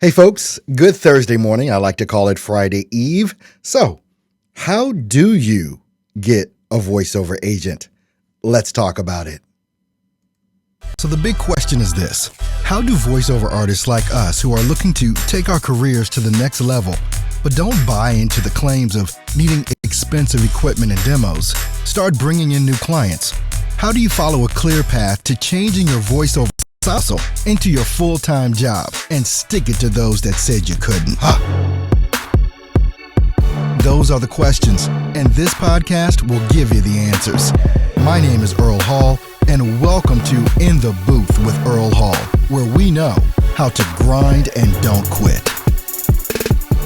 Hey folks, good Thursday morning. I like to call it Friday Eve. So, how do you get a voiceover agent? Let's talk about it. So, the big question is this: how do voiceover artists like us who are looking to take our careers to the next level, but don't buy into the claims of needing expensive equipment and demos, start bringing in new clients? How do you follow a clear path to changing your voiceover hustle into your full-time job and stick it to those that said you couldn't? Those are the questions, and this podcast will give you the answers. My name is Earl Hall, and welcome to In the Booth with Earl Hall, where we know how to grind and don't quit.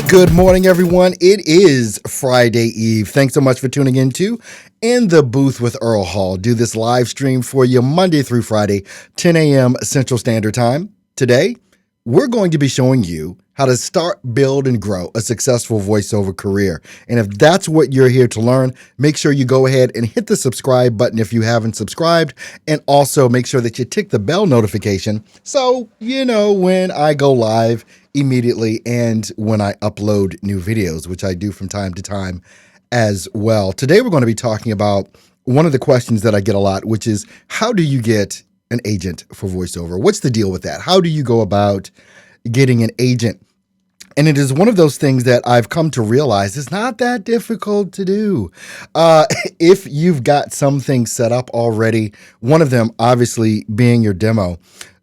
Good morning, everyone. It is Friday Eve. Thanks so much for tuning in to In the Booth with Earl Hall. Do this live stream for you Monday through Friday, 10 a.m. Central Standard Time. Today, we're going to be showing you how to start, build, and grow a successful voiceover career. And if that's what you're here to learn, make sure you go ahead and hit the subscribe button if you haven't subscribed. And also make sure that you tick the bell notification so you know when I go live immediately and when I upload new videos, which I do from time to time as well. Today, we're going to be talking about one of the questions that I get a lot, which is how do you get an agent for voiceover? What's the deal with that? How do you go about getting an agent? And it is one of those things that I've come to realize is not that difficult to do. If you've got something set up already, one of them obviously being your demo.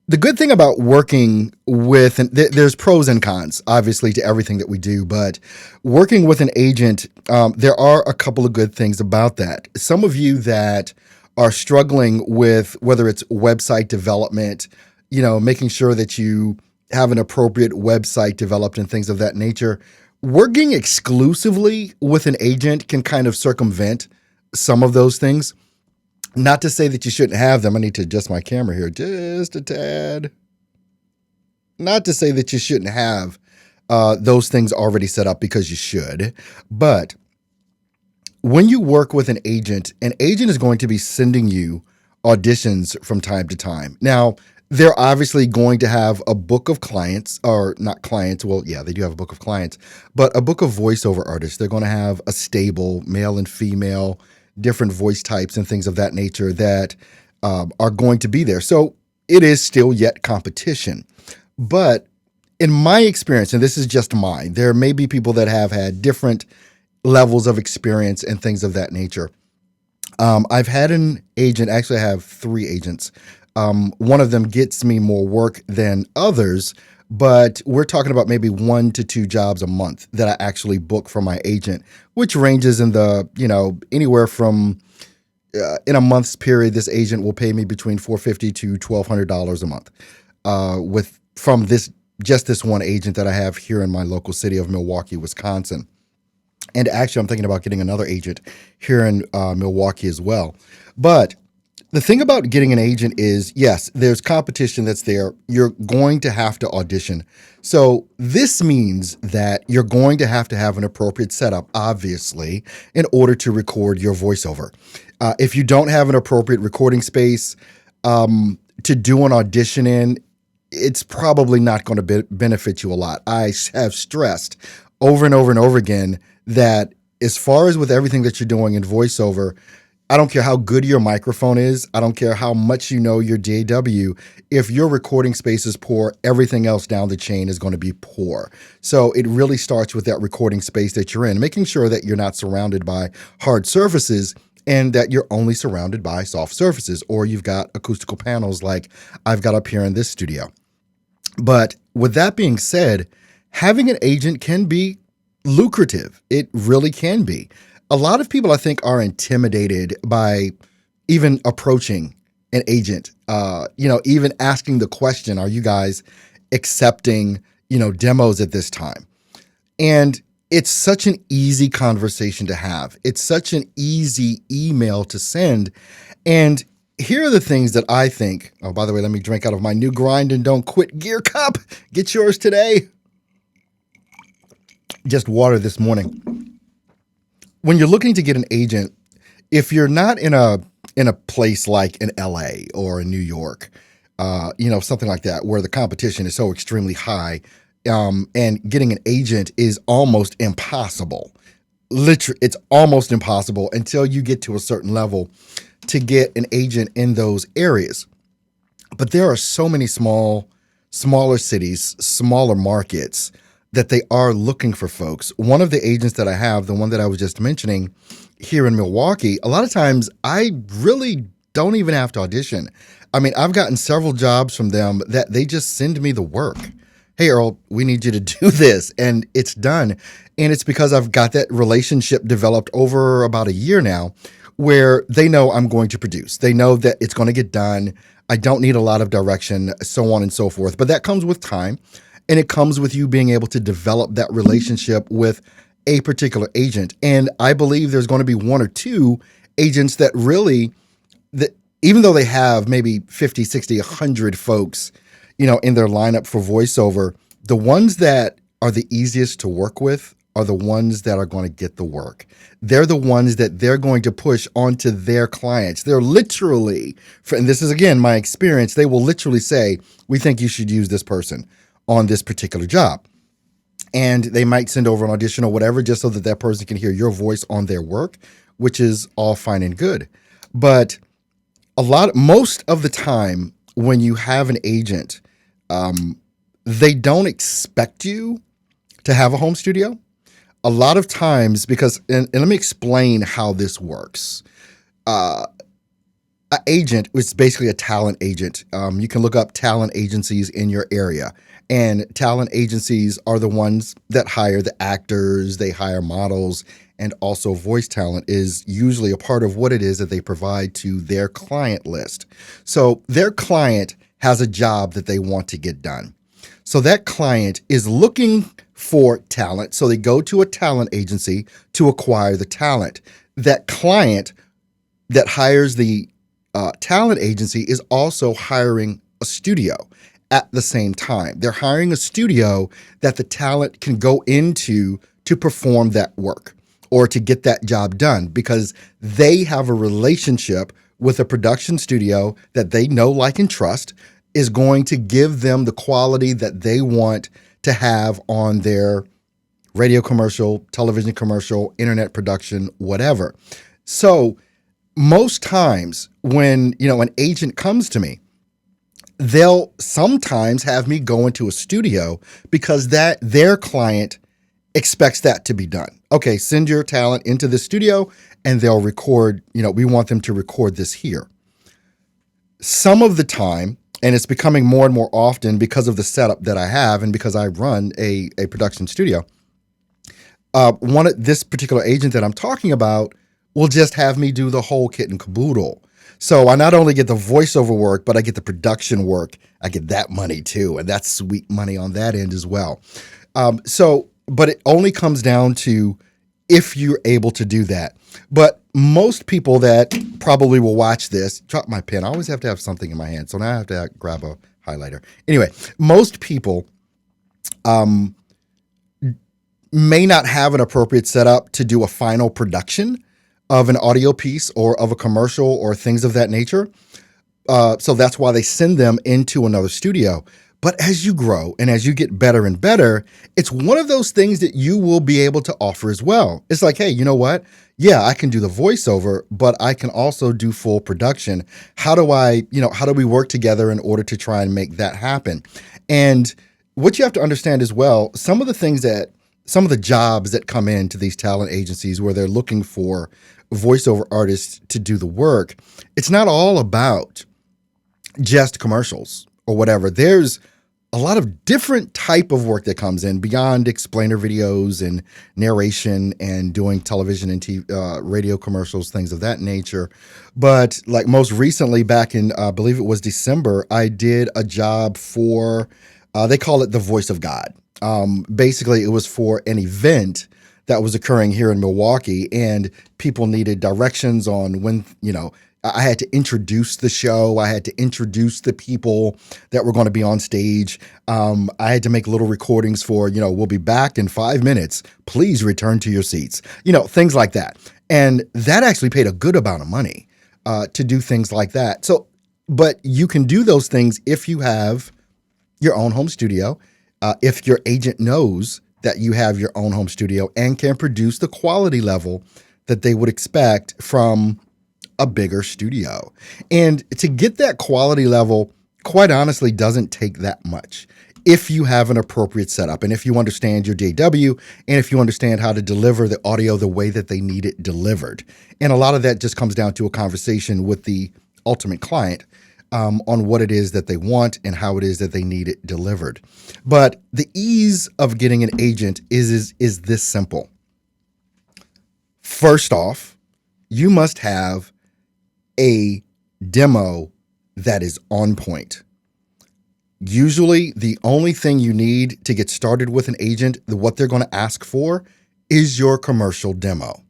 The good thing about working with, and there's pros and cons, obviously, to everything that we do, but working with an agent, there are a couple of good things about that. Some of you that are struggling with whether it's website development, making sure that you have an appropriate website developed and things of that nature, working exclusively with an agent can kind of circumvent some of those things. Not to say that you shouldn't have them. I need to adjust my camera here just a tad. Not to say that you shouldn't have those things already set up, because you should. But when you work with an agent is going to be sending you auditions from time to time. Now, they're obviously going to have a book of clients, or not clients. Well, yeah, they do have a book of clients, but a book of voiceover artists. They're going to have a stable, male and female, different voice types and things of that nature that are going to be there. So it is still yet competition. But in my experience, and this is just mine, there may be people that have had different levels of experience and things of that nature. I've had an agent, actually I have 3 agents. One of them gets me more work than others, but we're talking about maybe 1 to 2 jobs a month that I actually book for my agent, which ranges in the, anywhere from, in a month's period, this agent will pay me between $450 to $1,200 a month, from this one agent that I have here in my local city of Milwaukee, Wisconsin. And actually, I'm thinking about getting another agent here in Milwaukee as well. But the thing about getting an agent is, yes, there's competition that's there. You're going to have to audition. So this means that you're going to have an appropriate setup, obviously, in order to record your voiceover. If you don't have an appropriate recording space to do an audition in, it's probably not going to benefit you a lot. I have stressed over and over and over again that as far as with everything that you're doing in voiceover, I don't care how good your microphone is. I don't care how much you know your DAW. If your recording space is poor, everything else down the chain is going to be poor. So it really starts with that recording space that you're in, making sure that you're not surrounded by hard surfaces and that you're only surrounded by soft surfaces, or you've got acoustical panels like I've got up here in this studio. But with that being said, having an agent can be lucrative. It really can be. A lot of people, I think, are intimidated by even approaching an agent, even asking the question, are you guys accepting, demos at this time? And it's such an easy conversation to have. It's such an easy email to send. And here are the things that I think. Oh, by the way, let me drink out of my new Grind and Don't Quit gear cup. Get yours today. Just water this morning. When you're looking to get an agent, if you're not in a place like in LA or in New York, something like that, where the competition is so extremely high, and getting an agent is almost impossible. Literally, it's almost impossible until you get to a certain level to get an agent in those areas. But there are so many smaller cities, smaller markets that they are looking for folks. One of the agents that I have, the one that I was just mentioning here in Milwaukee, a lot of times I really don't even have to audition. I mean, I've gotten several jobs from them that they just send me the work. Hey, Earl, we need you to do this. And it's done. And it's because I've got that relationship developed over about a year now where they know I'm going to produce. They know that it's going to get done. I don't need a lot of direction, so on and so forth. But that comes with time. And it comes with you being able to develop that relationship with a particular agent. And I believe there's going to be one or two agents that really, that even though they have maybe 50, 60, 100 folks, in their lineup for voiceover, the ones that are the easiest to work with are the ones that are going to get the work. They're the ones that they're going to push onto their clients. They're literally, and this is again my experience, they will literally say, we think you should use this person on this particular job. And they might send over an audition or whatever just so that that person can hear your voice on their work, which is all fine and good. But most of the time when you have an agent, they don't expect you to have a home studio. A lot of times, because, and let me explain how this works. An agent is basically a talent agent. You can look up talent agencies in your area. And talent agencies are the ones that hire the actors, they hire models, and also voice talent is usually a part of what it is that they provide to their client list. So their client has a job that they want to get done. So that client is looking for talent. So they go to a talent agency to acquire the talent. That client that hires the talent agency is also hiring a studio at the same time. They're hiring a studio that the talent can go into to perform that work or to get that job done because they have a relationship with a production studio that they know, like, and trust is going to give them the quality that they want to have on their radio commercial, television commercial, internet production, whatever. So most times when, an agent comes to me, they'll sometimes have me go into a studio because that their client expects that to be done. Okay, send your talent into the studio and they'll record, we want them to record this here. Some of the time, and it's becoming more and more often because of the setup that I have and because I run a production studio, this particular agent that I'm talking about will just have me do the whole kit and caboodle. So I not only get the voiceover work, but I get the production work. I get that money too, and that's sweet money on that end as well. But it only comes down to if you're able to do that. But most people that probably will watch this, drop my pen. I always have to have something in my hand, so now I have to grab a highlighter. Anyway, most people may not have an appropriate setup to do a final production of an audio piece or of a commercial or things of that nature. So that's why they send them into another studio. But as you grow and as you get better and better, it's one of those things that you will be able to offer as well. It's like, hey, you know what? Yeah, I can do the voiceover, but I can also do full production. How do we work together in order to try and make that happen? And what you have to understand as well, some of the jobs that come into these talent agencies where they're looking for voiceover artists to do the work, it's not all about just commercials or whatever. There's a lot of different type of work that comes in beyond explainer videos and narration and doing television and radio commercials, things of that nature. But like most recently back in, I believe it was December, I did a job for, they call it the Voice of God. Basically it was for an event that was occurring here in Milwaukee and people needed directions on when, I had to introduce the show. I had to introduce the people that were going to be on stage. I had to make little recordings for, we'll be back in 5 minutes. Please return to your seats. Things like that. And that actually paid a good amount of money to do things like that. So, but you can do those things if you have your own home studio. if your agent knows that you have your own home studio and can produce the quality level that they would expect from a bigger studio. And to get that quality level, quite honestly, doesn't take that much if you have an appropriate setup and if you understand your DAW and if you understand how to deliver the audio the way that they need it delivered. And a lot of that just comes down to a conversation with the ultimate client on what it is that they want and how it is that they need it delivered. But the ease of getting an agent is this simple. First off, you must have a demo that is on point. Usually, the only thing you need to get started with an agent, what they're going to ask for, is your commercial demo.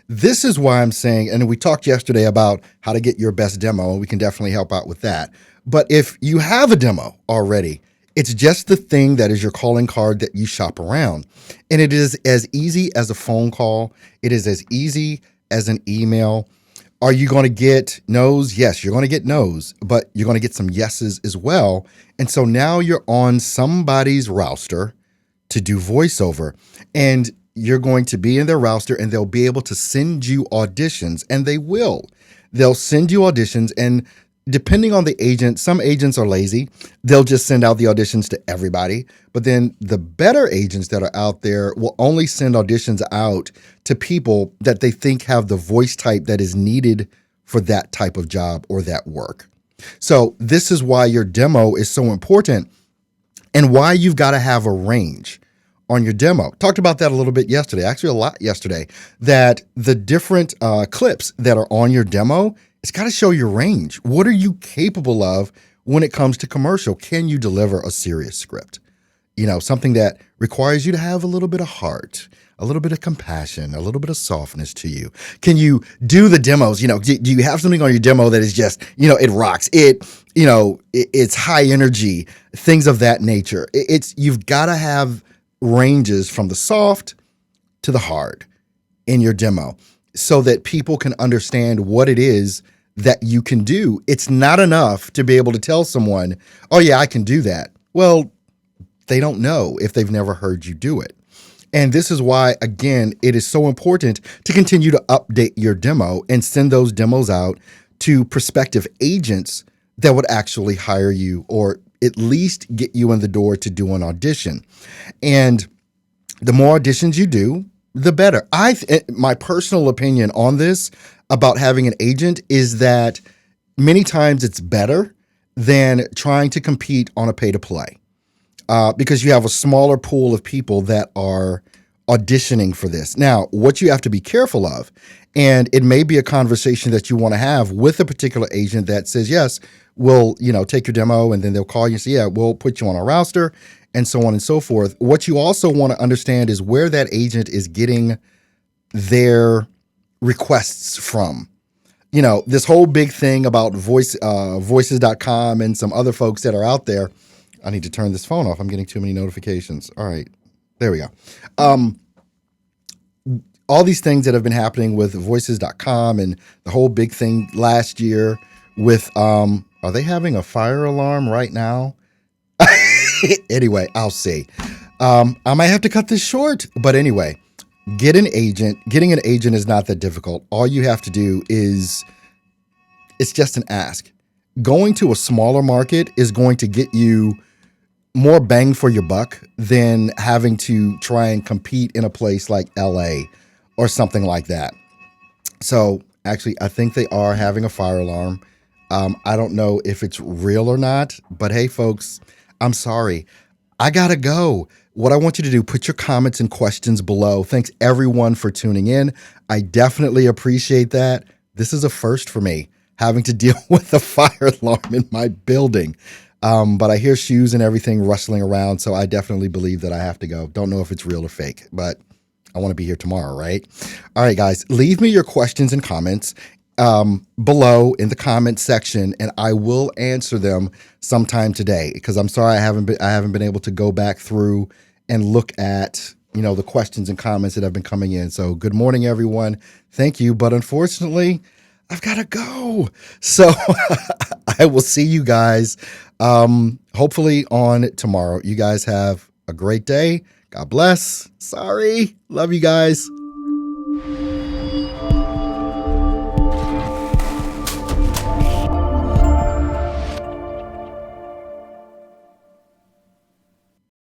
This is why I'm saying, and we talked yesterday about how to get your best demo, and we can definitely help out with that. But if you have a demo already, it's just the thing that is your calling card that you shop around. And it is as easy as a phone call. It is as easy as an email. Are you going to get no's? Yes, you're going to get no's, but you're going to get some yeses as well. And so now you're on somebody's roster to do voiceover, and you're going to be in their roster, and they'll be able to send you auditions, and they will. They'll send you auditions, and depending on the agent, some agents are lazy. They'll just send out the auditions to everybody. But then the better agents that are out there will only send auditions out to people that they think have the voice type that is needed for that type of job or that work. So this is why your demo is so important and why you've got to have a range on your demo. Talked about that a little bit yesterday, actually a lot yesterday, that the different clips that are on your demo, it's got to show your range. What are you capable of when it comes to commercial? Can you deliver a serious script? Something that requires you to have a little bit of heart, a little bit of compassion, a little bit of softness to you. Can you do the demos? Do you have something on your demo that is just, it rocks? It's high energy, things of that nature. You've got to have ranges from the soft to the hard in your demo so that people can understand what it is that you can do. It's not enough to be able to tell someone, oh yeah, I can do that. Well, they don't know if they've never heard you do it. And this is why, again, it is so important to continue to update your demo and send those demos out to prospective agents that would actually hire you or at least get you in the door to do an audition. And the more auditions you do, the better. My personal opinion on this about having an agent is that many times it's better than trying to compete on a pay-to-play. Because you have a smaller pool of people that are auditioning for this. Now, what you have to be careful of, and it may be a conversation that you want to have with a particular agent that says, yes, we'll, take your demo, and then they'll call you and say, yeah, we'll put you on our roster, and so on and so forth. What you also want to understand is where that agent is getting their requests from. This whole big thing about voices.com and some other folks that are out there. I need to turn this phone off. I'm getting too many notifications. All right. There we go. All these things that have been happening with voices.com and the whole big thing last year with, are they having a fire alarm right now? Anyway, I'll see. I might have to cut this short, but anyway, getting an agent is not that difficult. All you have to do is, it's just an ask. Going to a smaller market is going to get you more bang for your buck than having to try and compete in a place like LA or something like that. So actually, I think they are having a fire alarm. I don't know if it's real or not, but hey, folks, I'm sorry. I gotta go. What I want you to do, put your comments and questions below. Thanks everyone for tuning in. I definitely appreciate that. This is a first for me, having to deal with a fire alarm in my building. But I hear shoes and everything rustling around, so I definitely believe that I have to go. Don't know if it's real or fake, but I want to be here tomorrow, right? All right, guys, leave me your questions and comments below in the comment section, and I will answer them sometime today. Because I'm sorry I haven't been able to go back through and look at the questions and comments that have been coming in. So good morning, everyone. Thank you, but unfortunately, I've got to go. So I will see you guys Hopefully on tomorrow. You guys have a great day. God bless. Sorry. Love you guys.